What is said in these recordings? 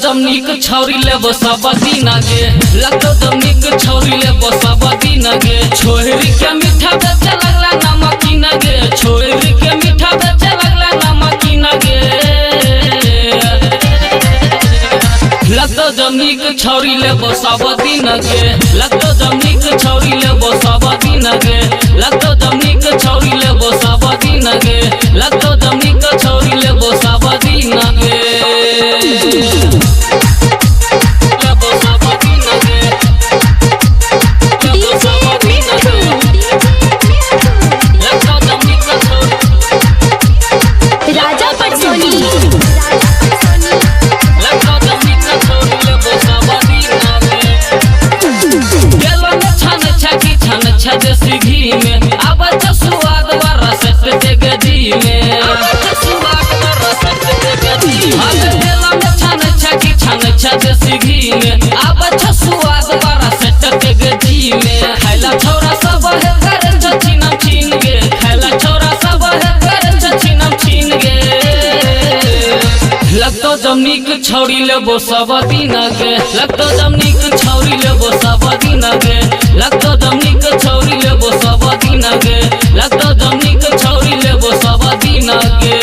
जमनीक छौरी लेबो सब दिन गे लगतो जमनीक छौरी लेबो सब दिन गे छोरी के मीठा बेचे लगला नमकीन गे छोरी के मीठा बेचे लगला नमकीन गे लगतो जमनीक छौरी लेबो सब दिन गे लगतो जमनीक छौरी लेबो सब दिन गे लगतो जमनीक छौरी लेबो सब दिन गे लगतो जमनीक छौरी लेबो सब दिन गे घी में अब स्वाद वाला सेट देगे जी में घी में अब स्वाद वाला सेट देगे जी में खैला छोरा सब है करे छीनम छीन गे खैला छोरा सब है करे छीनम छीन गे लगतो जमनीक छौरी लेबो सब दिन गे लगतो जमनीक छौरी लेबो सब दिन गे लगतो जमनीक छौरी लेबो सब दिन गे लगतो जमनीक छौरी लेबो सब दिन गे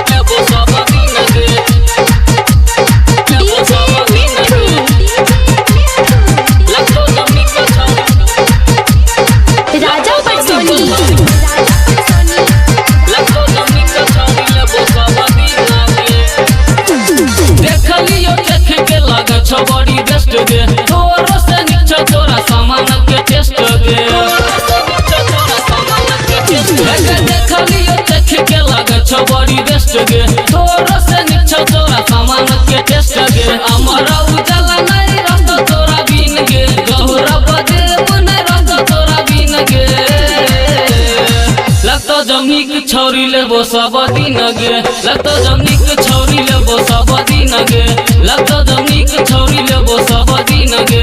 लेबो सब दिन गे लेबो सब दिन गे लगतो जमनीक छौरी राजा पटसोनी लगतो जमनीक छौरी लेबो सब दिन गे देखलियो देख के लागे छौ बड़ी बेस्ट गे तोरो से नीचे तोरा सामान के टेस्ट गे देखलियो देख के लागे छौ बड़ी बेस्ट गे तोरो से नीचे तोरा सामान के टेस्ट गे हमरा उजाला नहीं रहतो तोरा बिन गे गहुरा बदेव नहीं रहतो तोरा बिन गे लगतो जमनीक छौरी लेबो सब दिन गे लगतो जमनीक छौरी लेबो सब दिन गे लगतो जमनीक छौरी लेबो सब दिन गे